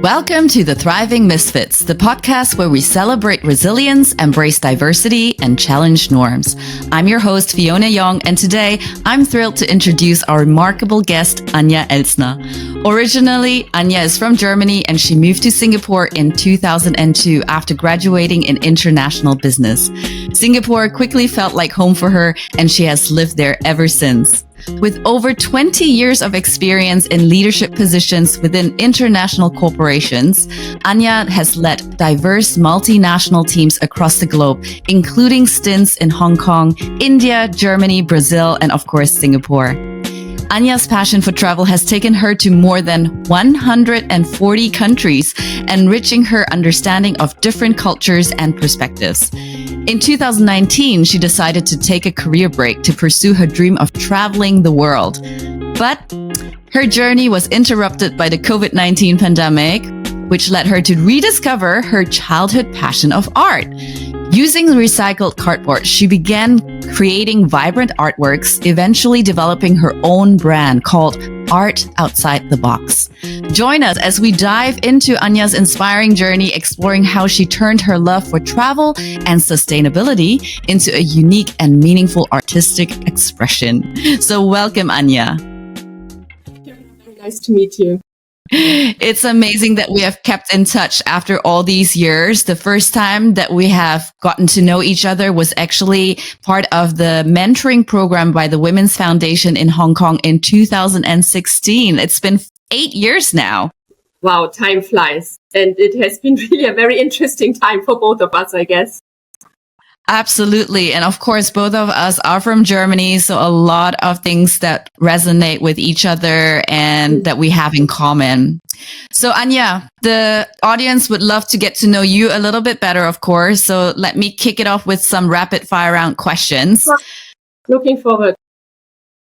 Welcome to the Thriving Misfits, the podcast where we celebrate resilience, embrace diversity, and challenge norms. I'm your host, Fyiona Yong, and today I'm thrilled to introduce our remarkable guest, Anja Elstner. Originally, Anja is from Germany, and she moved to Singapore in 2002 after graduating in international business. Singapore quickly felt like home for her, and she has lived there ever since. With over 20 years of experience in leadership positions within international corporations, Anja has led diverse multinational teams across the globe, including stints in Hong Kong, India, Germany, Brazil, and of course, Singapore. Anja's passion for travel has taken her to more than 140 countries, enriching her understanding of different cultures and perspectives. In 2019, she decided to take a career break to pursue her dream of traveling the world. But her journey was interrupted by the COVID-19 pandemic, which led her to rediscover her childhood passion of art. Using recycled cardboard, she began creating vibrant artworks, eventually developing her own brand called Art Outside the Box. Join us as we dive into Anja's inspiring journey, exploring how she turned her love for travel and sustainability into a unique and meaningful artistic expression. So welcome, Anja. Very nice to meet you. It's amazing that we have kept in touch after all these years. The first time that we have gotten to know each other was actually part of the mentoring program by the Women's Foundation in Hong Kong in 2016. It's been 8 years now. Wow, time flies. And it has been really a very interesting time for both of us, I guess. Absolutely. And of course, both of us are from Germany. So a lot of things that resonate with each other and that we have in common. So Anja, the audience would love to get to know you a little bit better, of course. So let me kick it off with some rapid fire round questions. Looking forward.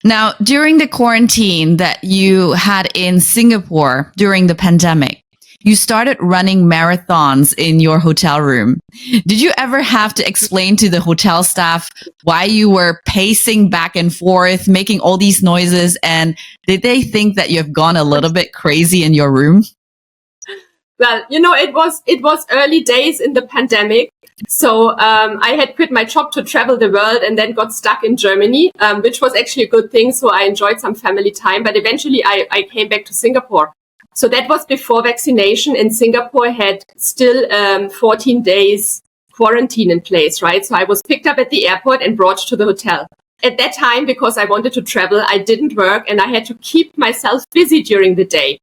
Now, during the quarantine that you had in Singapore during the pandemic, you started running marathons in your hotel room. Did you ever have to explain to the hotel staff why you were pacing back and forth, making all these noises? And did they think that you've gone a little bit crazy in your room? Well, it was early days in the pandemic. So I had quit my job to travel the world and then got stuck in Germany, which was actually a good thing. So I enjoyed some family time. But eventually I came back to Singapore. So that was before vaccination, and Singapore had still 14 days quarantine in place, right? So I was picked up at the airport and brought to the hotel. At that time, because I wanted to travel, I didn't work and I had to keep myself busy during the day.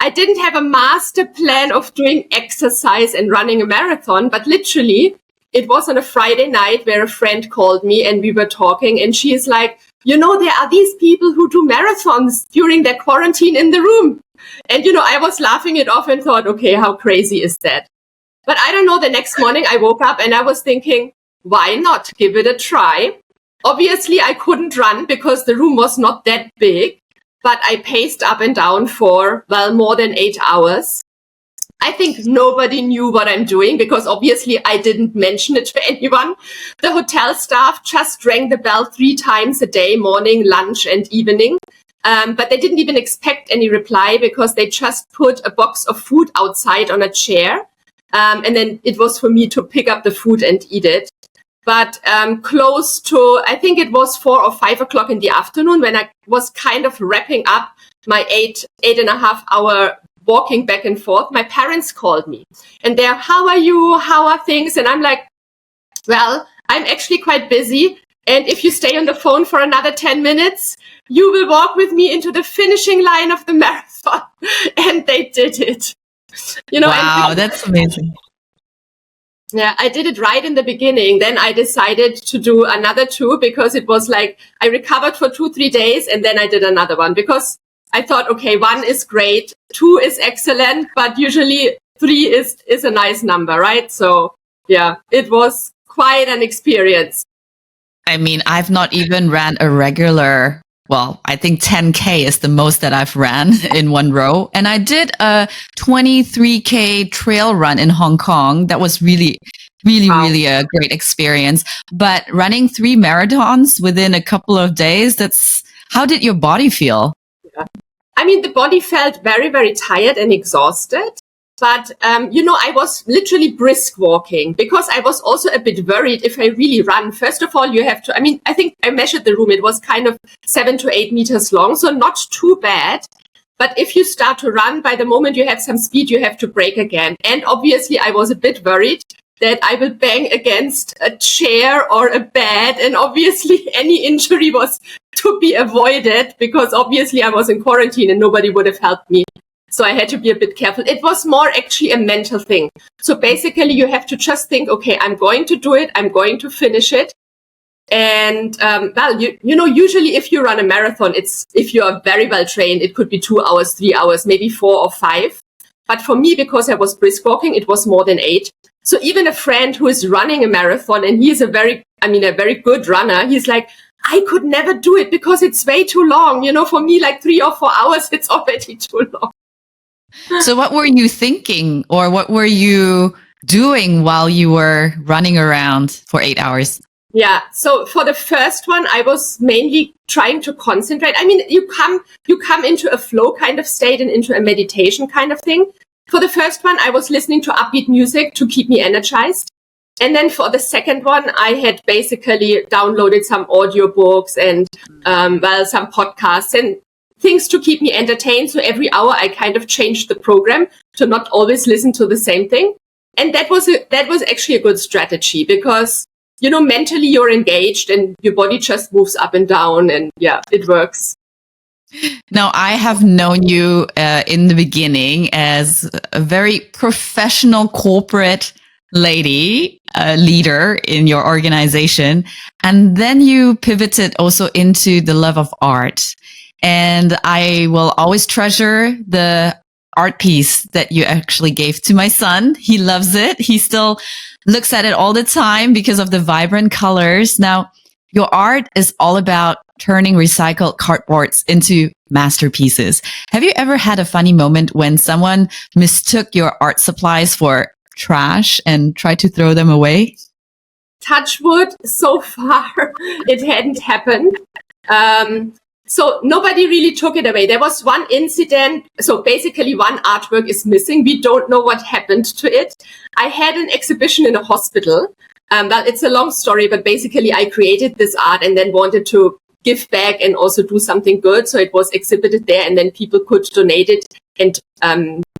I didn't have a master plan of doing exercise and running a marathon, but literally it was on a Friday night where a friend called me and we were talking, and she is like, there are these people who do marathons during their quarantine in the room. And, I was laughing it off and thought, okay, how crazy is that? But I don't know, the next morning I woke up and I was thinking, why not give it a try? Obviously, I couldn't run because the room was not that big, but I paced up and down for, more than 8 hours. I think nobody knew what I'm doing because obviously I didn't mention it to anyone. The hotel staff just rang the bell 3 times a day, morning, lunch, and evening. But they didn't even expect any reply because they just put a box of food outside on a chair. And then it was for me to pick up the food and eat it. But close to, I think it was 4 or 5 o'clock in the afternoon when I was kind of wrapping up my 8.5 hour walking back and forth, my parents called me. And they're, how are you? How are things? And I'm like, well, I'm actually quite busy. And if you stay on the phone for another 10 minutes, you will walk with me into the finishing line of the marathon. And they did it. Wow, that's amazing. Yeah, I did it right in the beginning. Then I decided to do another 2 because it was like I recovered for 2-3 days and then I did another one because I thought, okay, 1 is great, 2 is excellent, but usually 3 is a nice number, right? So yeah, it was quite an experience. I mean, I've not even ran a regular, I think 10K is the most that I've ran in one row. And I did a 23K trail run in Hong Kong. That was really a great experience. But running 3 marathons within a couple of days, how did your body feel? Yeah. I mean, the body felt very, very tired and exhausted. But, I was literally brisk walking because I was also a bit worried if I really run. First of all, you have to, I think I measured the room. It was kind of 7 to 8 meters long, so not too bad. But if you start to run, by the moment you have some speed, you have to brake again. And obviously I was a bit worried that I will bang against a chair or a bed. And obviously any injury was to be avoided because obviously I was in quarantine and nobody would have helped me. So I had to be a bit careful. It was more actually a mental thing. So basically you have to just think, okay, I'm going to do it. I'm going to finish it. And, usually if you run a marathon, if you are very well trained, it could be 2 hours, 3 hours, maybe 4 or 5. But for me, because I was brisk walking, it was more than 8. So even a friend who is running a marathon and he is a very good runner, he's like, I could never do it because it's way too long. For me, like 3 or 4 hours, it's already too long. So what were you thinking, or what were you doing while you were running around for 8 hours? Yeah. So for the first one, I was mainly trying to concentrate. You come into a flow kind of state and into a meditation kind of thing. For the first one, I was listening to upbeat music to keep me energized. And then for the second one, I had basically downloaded some audiobooks and, some podcasts and things to keep me entertained. So every hour I kind of changed the program to not always listen to the same thing. And that was actually a good strategy because, mentally you're engaged and your body just moves up and down and yeah, it works. Now, I have known you in the beginning as a very professional corporate lady, leader in your organization. And then you pivoted also into the love of art. And I will always treasure the art piece that you actually gave to my son. He loves it. He still looks at it all the time because of the vibrant colors. Now, your art is all about turning recycled cardboards into masterpieces. Have you ever had a funny moment when someone mistook your art supplies for trash and tried to throw them away? Touch wood, so far it hadn't happened. So nobody really took it away. There was one incident. So basically one artwork is missing. We don't know what happened to it. I had an exhibition in a hospital. It's a long story, but basically I created this art and then wanted to give back and also do something good. So it was exhibited there and then people could donate it and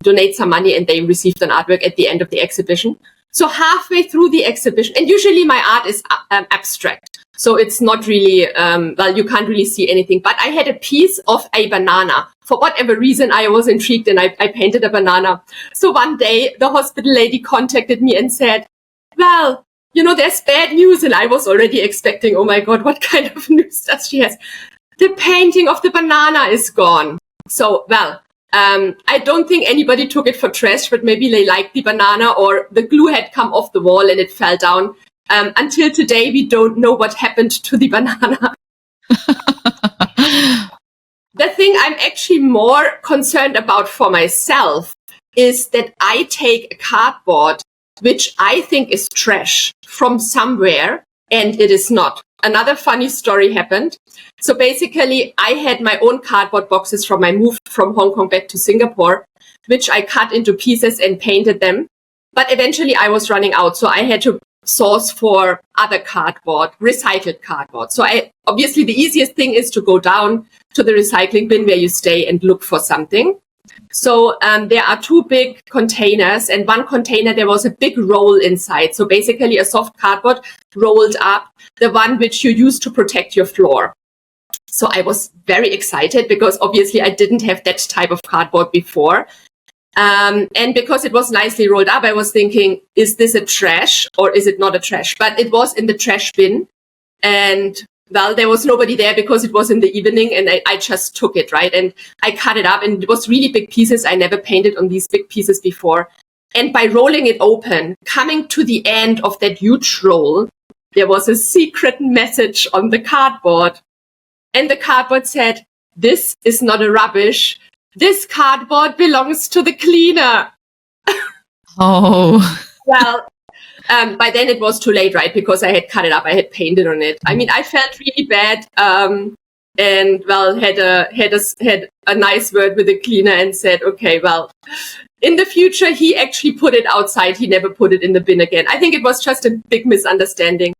donate some money and they received an artwork at the end of the exhibition. So halfway through the exhibition, and usually my art is abstract. So it's not really, you can't really see anything. But I had a piece of a banana. For whatever reason, I was intrigued and I painted a banana. So one day, the hospital lady contacted me and said, well, there's bad news. And I was already expecting, oh my God, what kind of news does she have? The painting of the banana is gone. So, I don't think anybody took it for trash, but maybe they liked the banana or the glue had come off the wall and it fell down. Until today, we don't know what happened to the banana. The thing I'm actually more concerned about for myself is that I take a cardboard, which I think is trash from somewhere, and it is not. Another funny story happened. So basically, I had my own cardboard boxes from my move from Hong Kong back to Singapore, which I cut into pieces and painted them. But eventually I was running out. So I had to source for other cardboard, recycled cardboard. So obviously the easiest thing is to go down to the recycling bin where you stay and look for something. So there are 2 big containers, and one container, there was a big roll inside. So basically a soft cardboard rolled up, the one which you use to protect your floor. So I was very excited because obviously I didn't have that type of cardboard before. And because it was nicely rolled up, I was thinking, is this a trash or is it not a trash? But it was in the trash bin. And there was nobody there because it was in the evening and I just took it, right? And I cut it up and it was really big pieces. I never painted on these big pieces before. And by rolling it open, coming to the end of that huge roll, there was a secret message on the cardboard. And the cardboard said, this is not a rubbish. This cardboard belongs to the cleaner. Oh. By then it was too late, right? Because I had cut it up. I had painted on it. I mean, I felt really bad. and well, had a nice word with the cleaner and said, okay, well, in the future, he actually put it outside. He never put it in the bin again. I think it was just a big misunderstanding.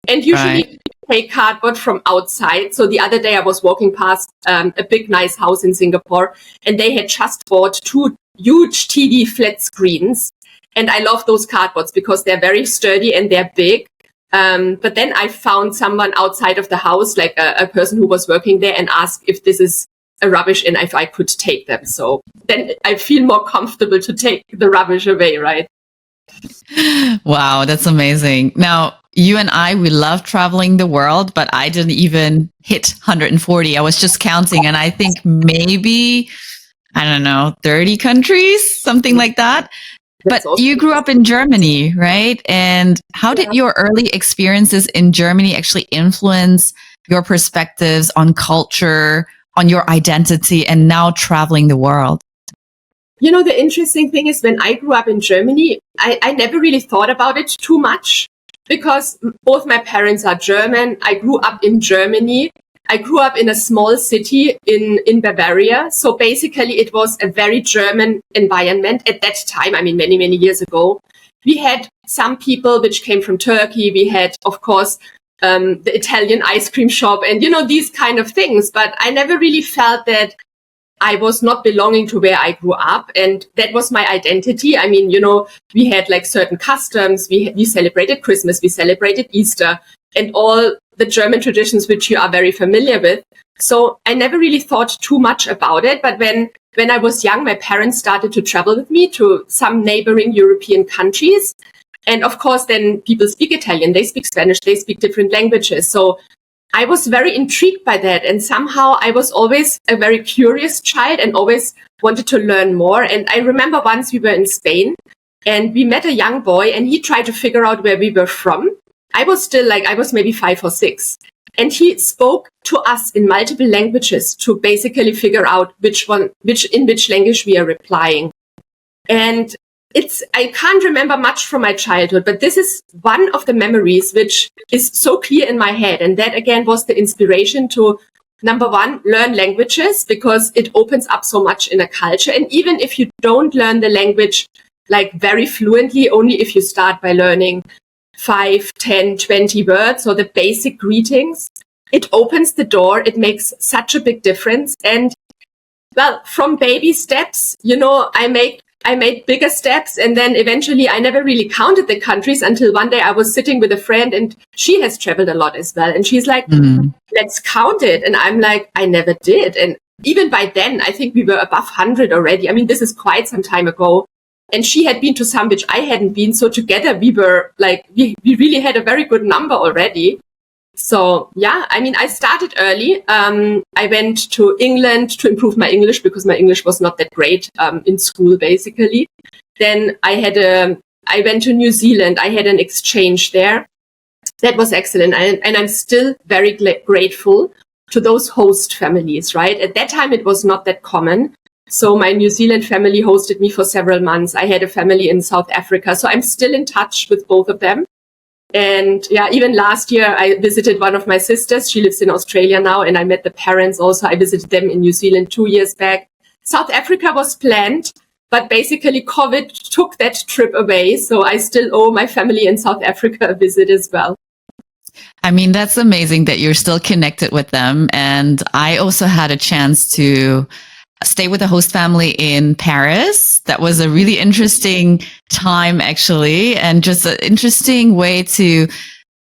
And usually Right. take cardboard from outside. So the other day I was walking past a big, nice house in Singapore, and they had just bought 2 huge TV flat screens. And I love those cardboards because they're very sturdy and they're big. But then I found someone outside of the house, like a person who was working there, and asked if this is a rubbish and if I could take them. So then I feel more comfortable to take the rubbish away, right? Wow, that's amazing. Now, you and I, we love traveling the world, but I didn't even hit 140. I was just counting, and I think maybe, I don't know, 30 countries, something like that. That's But awesome. you grew up in Germany, right? And how did your early experiences in Germany actually influence your perspectives on culture, on your identity, and now traveling the world? You know, the interesting thing is when I grew up in Germany, I never really thought about it too much because both my parents are German. I grew up in Germany. I grew up in a small city in Bavaria. So basically it was a very German environment at that time. I mean, many, many years ago. We had some people which came from Turkey. We had, of course, the Italian ice cream shop and, you know, these kind of things. But I never really felt that I was not belonging to where I grew up, and that was my identity. I mean, you know, we had like certain customs. We celebrated Christmas, we celebrated Easter, and all the German traditions which you are very familiar with. So I never really thought too much about it. But when I was young, my parents started to travel with me to some neighboring European countries. And of course, then people speak Italian, they speak Spanish, they speak different languages. So I was very intrigued by that. And somehow I was always a very curious child and always wanted to learn more. And I remember once we were in Spain and we met a young boy and he tried to figure out where we were from. I was maybe 5 or 6. And he spoke to us in multiple languages to basically figure out which language we are replying. And I can't remember much from my childhood, but this is one of the memories which is so clear in my head. And that again was the inspiration to, number one, learn languages because it opens up so much in a culture. And even if you don't learn the language like very fluently, only if you start by learning 5, 10, 20 words or the basic greetings, it opens the door. It makes such a big difference. And well, from baby steps, you know, I made bigger steps, and then eventually I never really counted the countries until one day I was sitting with a friend and she has traveled a lot as well. And she's like, let's count it. And I'm like, I never did. And even by then, I think we were above 100 already. I mean, this is quite some time ago. And she had been to some which I hadn't been. So together we were like, we really had a very good number already. So yeah, I mean, I started early. I went to England to improve my English because my English was not that great in school, basically. Then I went to New Zealand. I had an exchange there. That was excellent. And I'm still very grateful to those host families, right? At that time, it was not that common. So my New Zealand family hosted me for several months. I had a family in South Africa. So I'm still in touch with both of them. And yeah, even last year, I visited one of my sisters. She lives in Australia now, and I met the parents also. I visited them in New Zealand 2 years back. South Africa was planned, but basically COVID took that trip away. So I still owe my family in South Africa a visit as well. I mean, that's amazing that you're still connected with them. And I also had a chance to stay with a host family in Paris. That was a really interesting time, actually, and just an interesting way to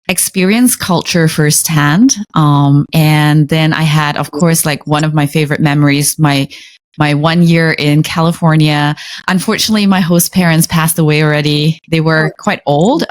experience culture firsthand. And then I had, of course, like one of my favorite memories, my 1 year in California. Unfortunately, my host parents passed away already. They were quite old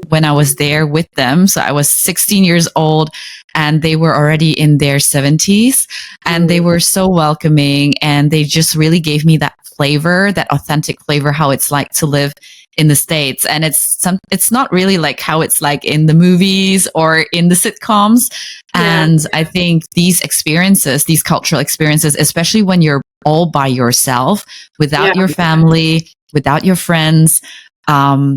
when I was there with them. So I was 16 years old and they were already in their 70s. And they were so welcoming and they just really gave me that flavor, that authentic flavor, how it's like to live in the States. And it's not really like how it's like in the movies or in the sitcoms. Yeah. And I think these experiences, these cultural experiences, especially when you're all by yourself, without your family, without your friends,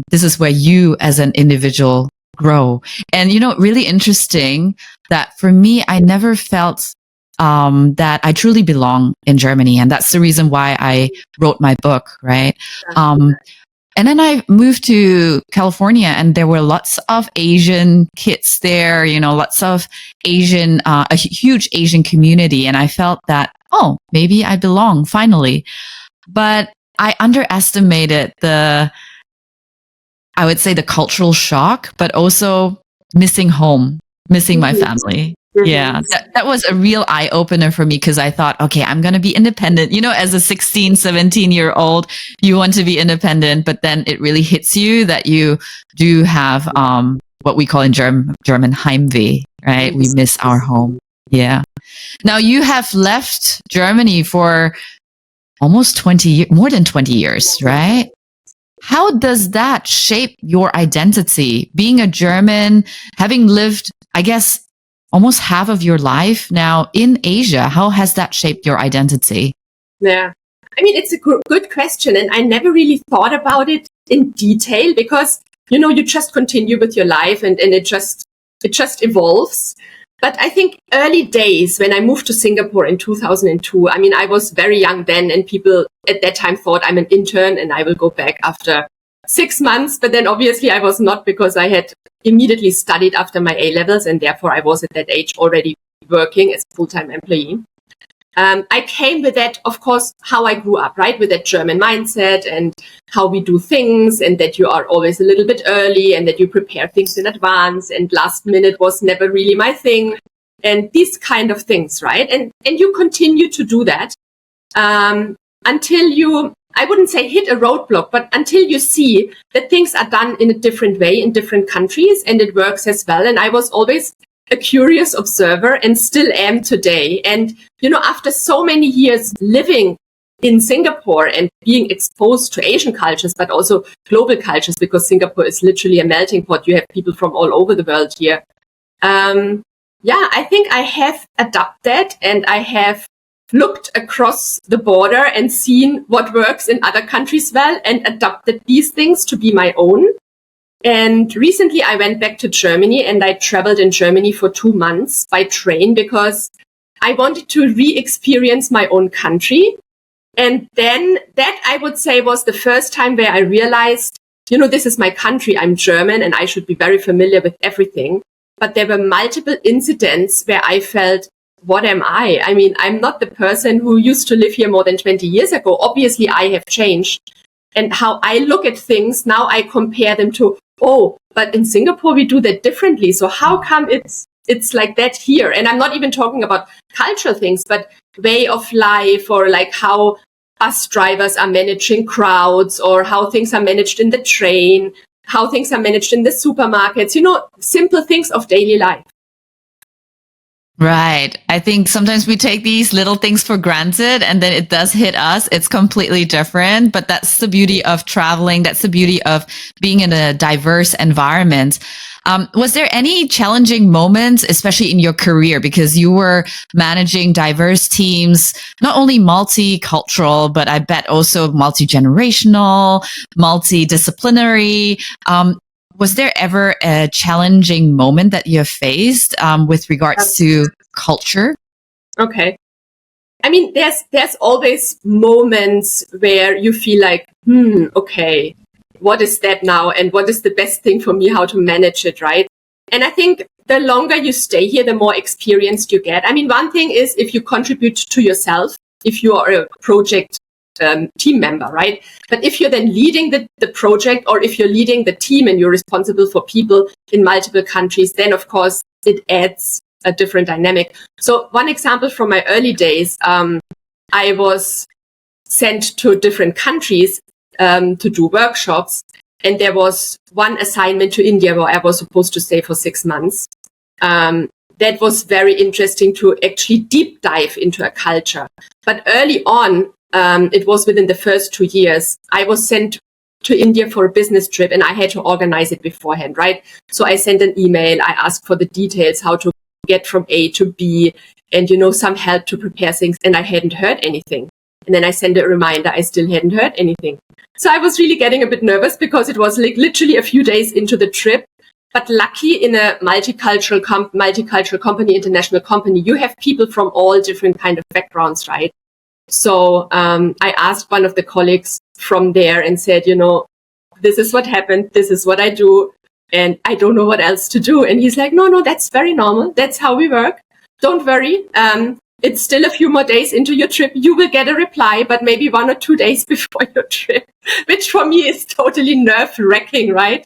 this is where you as an individual grow. And, you know, really interesting that for me, I never felt that I truly belong in Germany. And that's the reason why I wrote my book, right? And then I moved to California and there were lots of Asian kids there, lots of Asian, a huge Asian community. And I felt that, oh, maybe I belong finally. But I underestimated I would say the cultural shock, but also missing home, missing my family. Yeah, that was a real eye opener for me because I thought, okay, I'm going to be independent. As a 16, 17-year-old, you want to be independent, but then it really hits you that you do have what we call in German Heimweh, right? We miss our home. Yeah. Now you have left Germany for almost 20 years, more than 20 years, right? How does that shape your identity? Being a German, having lived, I guess, almost half of your life now in Asia, how has that shaped your identity? Yeah. I mean, it's a good question. And I never really thought about it in detail because, you just continue with your life and it just evolves. But I think early days when I moved to Singapore in 2002, I mean, I was very young then and people at that time thought I'm an intern and I will go back after 6 months. But then obviously I was not because I had immediately studied after my A-levels and therefore I was at that age already working as a full-time employee. I came with that, of course, how I grew up, right? With that German mindset and how we do things and that you are always a little bit early and that you prepare things in advance and last minute was never really my thing and these kind of things, right? And you continue to do that until you, I wouldn't say hit a roadblock, but until you see that things are done in a different way in different countries and it works as well. And I was always a curious observer and still am today. And, after so many years living in Singapore and being exposed to Asian cultures, but also global cultures, because Singapore is literally a melting pot. You have people from all over the world here. I think I have adapted and I have looked across the border and seen what works in other countries well and adapted these things to be my own. And recently I went back to Germany and I traveled in Germany for 2 months by train because I wanted to re-experience my own country. And then that I would say was the first time where I realized, this is my country. I'm German and I should be very familiar with everything. But there were multiple incidents where I felt, what am I? I mean, I'm not the person who used to live here more than 20 years ago. Obviously, I have changed. And how I look at things, now I compare them to, but in Singapore, we do that differently. So how come it's like that here? And I'm not even talking about cultural things, but way of life or like how bus drivers are managing crowds or how things are managed in the train, how things are managed in the supermarkets, simple things of daily life. Right. I think sometimes we take these little things for granted and then it does hit us. It's completely different, but that's the beauty of traveling. That's the beauty of being in a diverse environment. Was there any challenging moments, especially in your career, because you were managing diverse teams, not only multicultural, but I bet also multi-generational, multidisciplinary. Was there ever a challenging moment that you have faced with regards to culture? Okay. I mean, there's always moments where you feel like, okay, what is that now? And what is the best thing for me, how to manage it, right? And I think the longer you stay here, the more experienced you get. I mean, one thing is if you contribute to yourself, if you are a project team member, right? But if you're then leading the project or if you're leading the team and you're responsible for people in multiple countries, then of course it adds a different dynamic. So one example from my early days, I was sent to different countries to do workshops. And there was one assignment to India where I was supposed to stay for 6 months. That was very interesting to actually deep dive into a culture. But early on, it was within the first 2 years, I was sent to India for a business trip and I had to organize it beforehand, right? So I sent an email, I asked for the details, how to get from A to B and, some help to prepare things. And I hadn't heard anything. And then I sent a reminder, I still hadn't heard anything. So I was really getting a bit nervous because it was like literally a few days into the trip. But lucky in a multicultural company, international company, you have people from all different kind of backgrounds, right? So I asked one of the colleagues from there and said, this is what happened. This is what I do. And I don't know what else to do. And he's like, no, that's very normal. That's how we work. Don't worry. It's still a few more days into your trip. You will get a reply, but maybe 1 or 2 days before your trip, which for me is totally nerve wracking, right?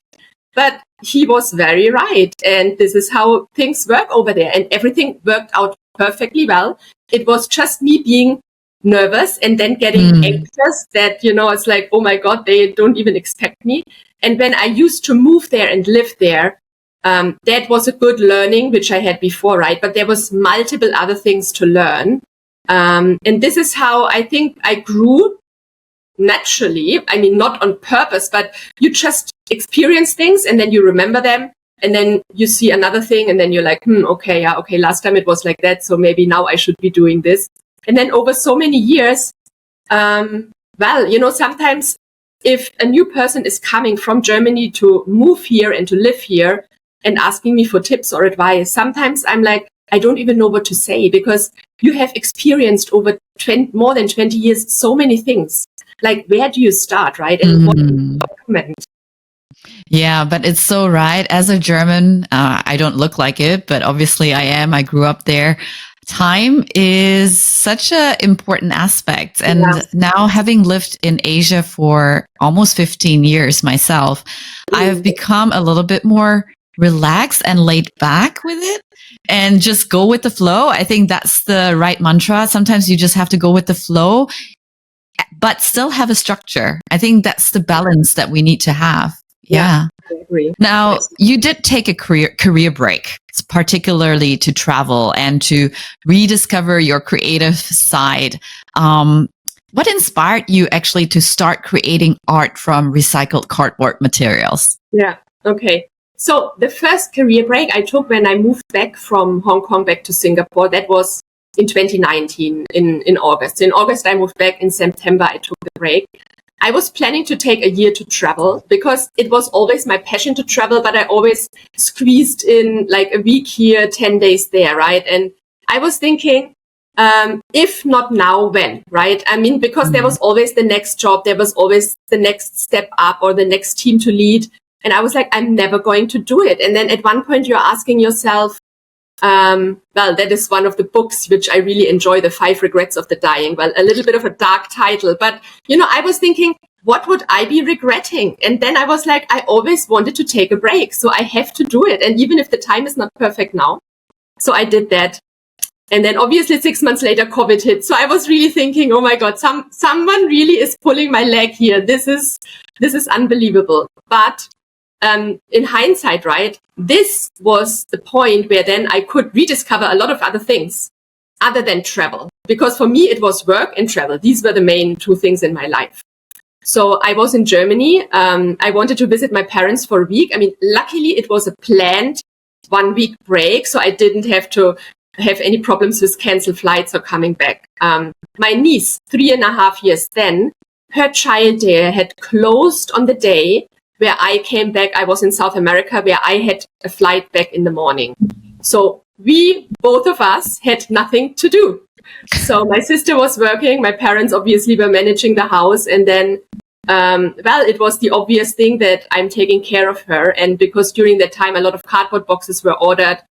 But he was very right. And this is how things work over there. And everything worked out perfectly well. It was just me being nervous and then getting anxious that, it's like, oh my God, they don't even expect me. And when I used to move there and live there, that was a good learning, which I had before, right? But there was multiple other things to learn. And this is how I think I grew naturally. I mean, not on purpose, but you just experience things and then you remember them. And then you see another thing and then you're like, okay, last time it was like that. So maybe now I should be doing this. And then over so many years, sometimes if a new person is coming from Germany to move here and to live here and asking me for tips or advice, sometimes I'm like, I don't even know what to say because you have experienced over more than 20 years so many things. Like, where do you start, right? And what do you document? Yeah, but it's so right. As a German, I don't look like it, but obviously I am. I grew up there. Time is such an important aspect. And now having lived in Asia for almost 15 years myself, I have become a little bit more relaxed and laid back with it and just go with the flow. I think that's the right mantra. Sometimes you just have to go with the flow, but still have a structure. I think that's the balance that we need to have. Yeah. I agree. Now, you did take a career break, particularly to travel and to rediscover your creative side. What inspired you actually to start creating art from recycled cardboard materials? Yeah. Okay. So the first career break I took when I moved back from Hong Kong back to Singapore, that was in 2019 in August. In August, I moved back. In September, I took the break. I was planning to take a year to travel because it was always my passion to travel, but I always squeezed in like a week here, 10 days there, right? And I was thinking, if not now, when, right? I mean, because there was always the next job, there was always the next step up or the next team to lead. And I was like, I'm never going to do it. And then at one point you're asking yourself, that is one of the books which I really enjoy, The 5 Regrets of the Dying. Well, a little bit of a dark title, but I was thinking, what would I be regretting? And then I was like, I always wanted to take a break, so I have to do it. And even if the time is not perfect now. So I did that. And then obviously 6 months later, COVID hit. So I was really thinking, oh my God, someone really is pulling my leg here. This is unbelievable. But in hindsight, right, this was the point where then I could rediscover a lot of other things other than travel. Because for me, it was work and travel. These were the main two things in my life. So I was in Germany. I wanted to visit my parents for a week. I mean, luckily, it was a planned 1 week break. So I didn't have to have any problems with canceled flights or coming back. My niece, 3.5 years then, her childcare had closed on the day where I came back. I was in South America, where I had a flight back in the morning. So both of us had nothing to do. So my sister was working. My parents obviously were managing the house. And then, it was the obvious thing that I'm taking care of her. And because during that time, a lot of cardboard boxes were ordered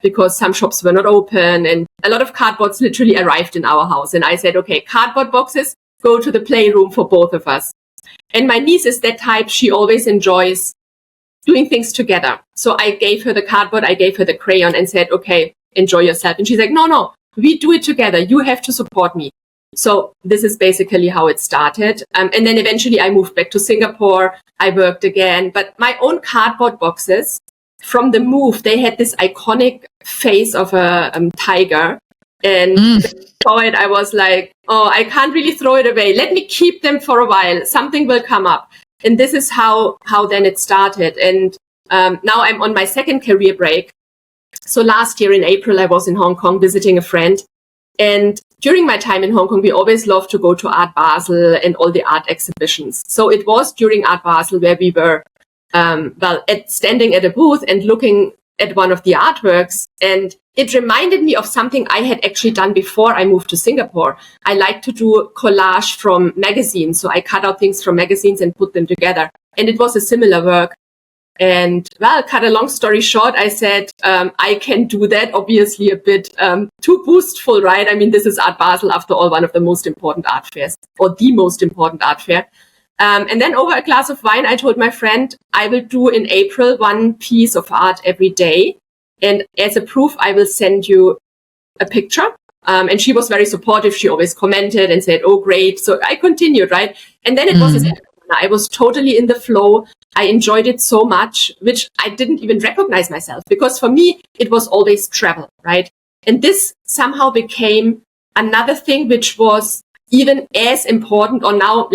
because some shops were not open. And a lot of cardboards literally arrived in our house. And I said, okay, cardboard boxes, go to the playroom for both of us. And my niece is that type. She always enjoys doing things together. So I gave her the cardboard, I gave her the crayon and said, okay, enjoy yourself. And she's like, no, we do it together. You have to support me. So this is basically how it started. And then eventually I moved back to Singapore. I worked again, but my own cardboard boxes from the move, they had this iconic face of a tiger. And when I saw it, I was like, oh, I can't really throw it away. Let me keep them for a while. Something will come up. And this is how then it started. And now I'm on my second career break. So last year in April, I was in Hong Kong visiting a friend. And during my time in Hong Kong, we always loved to go to Art Basel and all the art exhibitions. So it was during Art Basel where we were standing at a booth and looking at one of the artworks, and it reminded me of something I had actually done before I moved to Singapore. I like to do collage from magazines. So I cut out things from magazines and put them together. And it was a similar work. And cut a long story short, I said, I can do that. Obviously a bit too boastful, right? I mean, this is Art Basel, after all, one of the most important art fairs, or the most important art fair. And then over a glass of wine, I told my friend, I will do in April one piece of art every day. And as a proof, I will send you a picture. And she was very supportive. She always commented and said, oh, great. So I continued, right? And then it was, I was totally in the flow. I enjoyed it so much, which I didn't even recognize myself, because for me, it was always travel, right? And this somehow became another thing which was even as important, or now,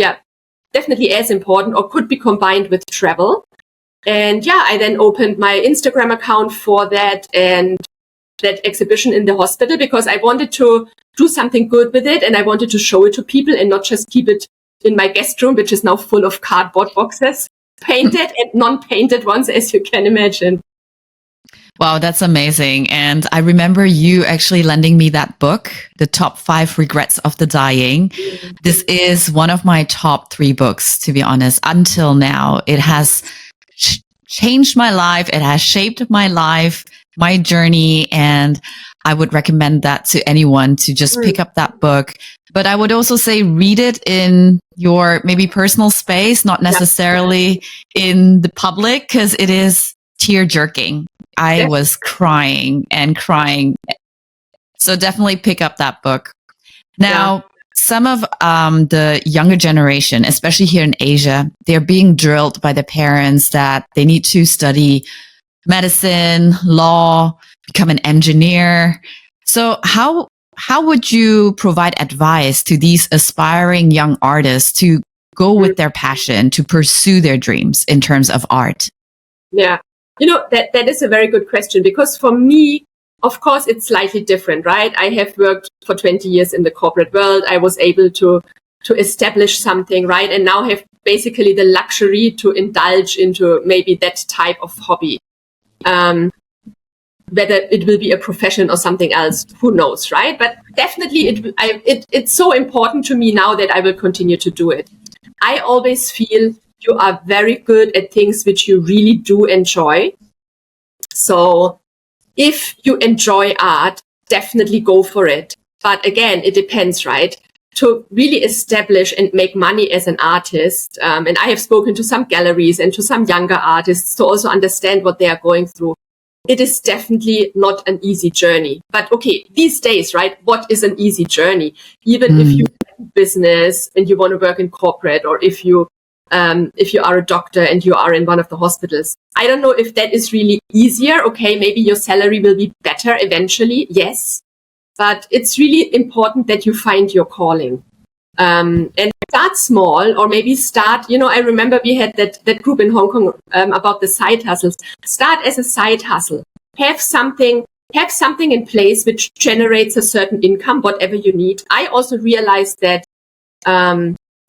definitely as important, or could be combined with travel. And I then opened my Instagram account for that and that exhibition in the hospital, because I wanted to do something good with it, and I wanted to show it to people and not just keep it in my guest room, which is now full of cardboard boxes, painted and non-painted ones, as you can imagine. Wow, that's amazing. And I remember you actually lending me that book, The Top 5 Regrets of the Dying. This is one of my top 3 books, to be honest, until now. It has changed my life. It has shaped my life, my journey. And I would recommend that to anyone, to just pick up that book. But I would also say read it in your maybe personal space, not necessarily in the public, because it is tear-jerking. I was crying and crying. So definitely pick up that book. Now, some of the younger generation, especially here in Asia, they're being drilled by their parents that they need to study medicine, law, become an engineer. So how would you provide advice to these aspiring young artists to go with their passion, to pursue their dreams in terms of art? Yeah. That is a very good question, because for me, of course, it's slightly different, right? I have worked for 20 years in the corporate world. I was able to establish something, right? And now have basically the luxury to indulge into maybe that type of hobby. Whether it will be a profession or something else, who knows, right? But definitely it's so important to me now that I will continue to do it. I always feel you are very good at things which you really do enjoy. So if you enjoy art, definitely go for it. But again, it depends, right? To really establish and make money as an artist, and I have spoken to some galleries and to some younger artists to also understand what they are going through. It is definitely not an easy journey. But okay, these days, right, what is an easy journey? Even if you have business and you want to work in corporate, or if you are a doctor and you are in one of the hospitals. I don't know if that is really easier. Okay, maybe your salary will be better eventually. Yes. But it's really important that you find your calling. And start small, or maybe start, I remember we had that group in Hong Kong about the side hustles. Start as a side hustle. Have something in place which generates a certain income, whatever you need. I also realized that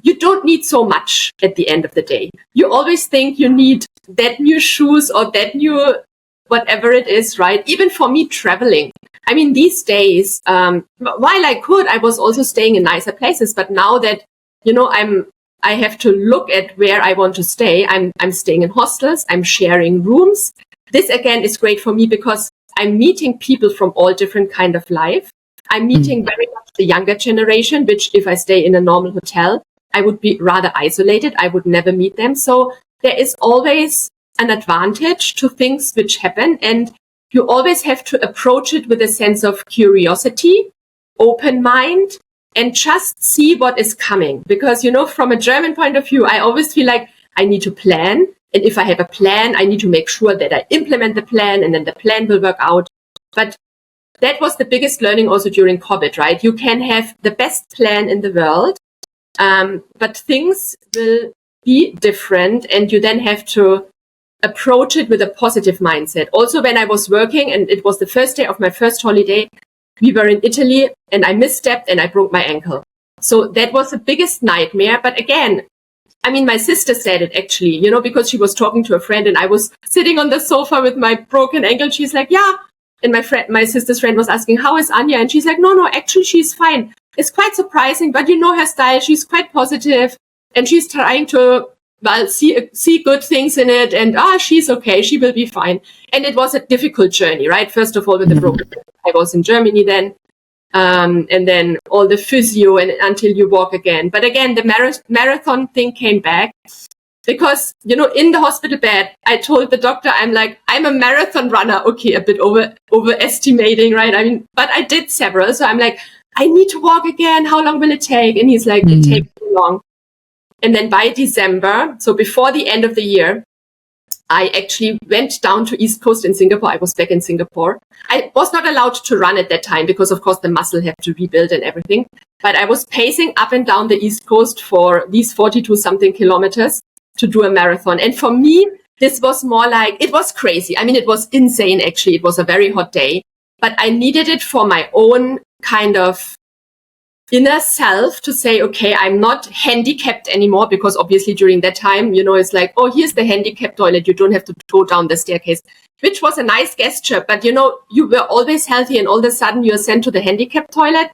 you don't need so much at the end of the day. You always think you need that new shoes or that new whatever it is, right? Even for me, traveling. I mean, these days, while I was also staying in nicer places. But now that, I have to look at where I want to stay. I'm staying in hostels. I'm sharing rooms. This again is great for me because I'm meeting people from all different kind of life. I'm meeting very much the younger generation, which if I stay in a normal hotel, I would be rather isolated. I would never meet them. So there is always an advantage to things which happen. And you always have to approach it with a sense of curiosity, open mind, and just see what is coming. Because, from a German point of view, I always feel like I need to plan. And if I have a plan, I need to make sure that I implement the plan, and then the plan will work out. But that was the biggest learning also during COVID, right? You can have the best plan in the world, but things will be different, and you then have to approach it with a positive mindset. Also, when I was working, and it was the first day of my first holiday, we were in Italy, and I misstepped and I broke my ankle. So that was the biggest nightmare. But again, I mean, my sister said it actually, you know, because she was talking to a friend and I was sitting on the sofa with my broken ankle. She's like, yeah. And my sister's friend was asking, how is Anja? And she's like, no, actually, she's fine. It's quite surprising, but you know her style. She's quite positive and she's trying to, well, see good things in it. And, she's okay. She will be fine. And it was a difficult journey, right? First of all, with the broken ankle, I was in Germany then. And then all the physio and until you walk again. But again, the marathon thing came back because, you know, in the hospital bed, I told the doctor, I'm a marathon runner. Okay, a bit overestimating, right? I mean, but I did several. So I'm like, I need to walk again. How long will it take? And he's like, it takes too long. And then by December, so before the end of the year, I actually went down to East Coast in Singapore. I was back in Singapore. I was not allowed to run at that time because, of course, the muscle had to rebuild and everything. But I was pacing up and down the East Coast for these 42-something kilometers to do a marathon. And for me, this was more like, it was crazy. I mean, it was insane, actually. It was a very hot day. But I needed it for my own kind of inner self to say, okay, I'm not handicapped anymore, because obviously during that time, you know, it's like, oh, here's the handicapped toilet. You don't have to go down the staircase, which was a nice gesture. But, you know, you were always healthy and all of a sudden you're sent to the handicapped toilet.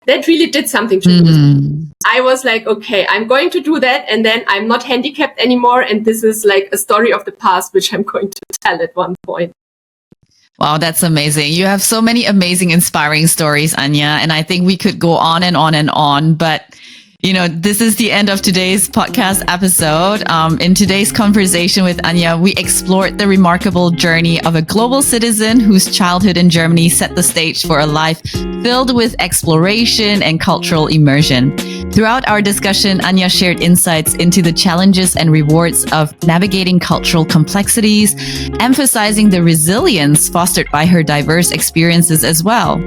That really did something to me. I was like, okay, I'm going to do that. And then I'm not handicapped anymore. And this is like a story of the past, which I'm going to tell at one point. Wow, that's amazing. You have so many amazing, inspiring stories, Anja. And I think we could go on and on and on. But, you know, this is the end of today's podcast episode. In today's conversation with Anja, we explored the remarkable journey of a global citizen whose childhood in Germany set the stage for a life filled with exploration and cultural immersion. Throughout our discussion, Anja shared insights into the challenges and rewards of navigating cultural complexities, emphasizing the resilience fostered by her diverse experiences as well.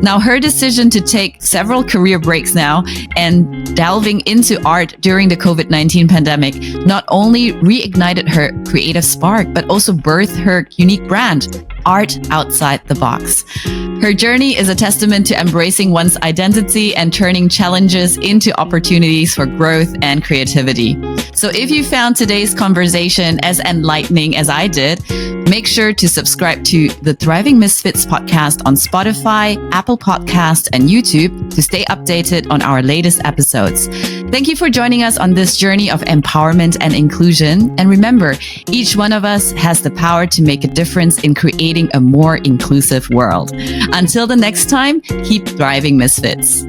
Now, her decision to take several career breaks now and delving into art during the COVID-19 pandemic not only reignited her creative spark, but also birthed her unique brand, Art Outside the Box. Her journey is a testament to embracing one's identity and turning challenges into opportunities for growth and creativity. So if you found today's conversation as enlightening as I did, make sure to subscribe to the Thriving Misfits podcast on Spotify, Apple Podcasts, and YouTube to stay updated on our latest episodes. Thank you for joining us on this journey of empowerment and inclusion. And remember, each one of us has the power to make a difference in creating a more inclusive world. Until the next time, keep thriving, Misfits.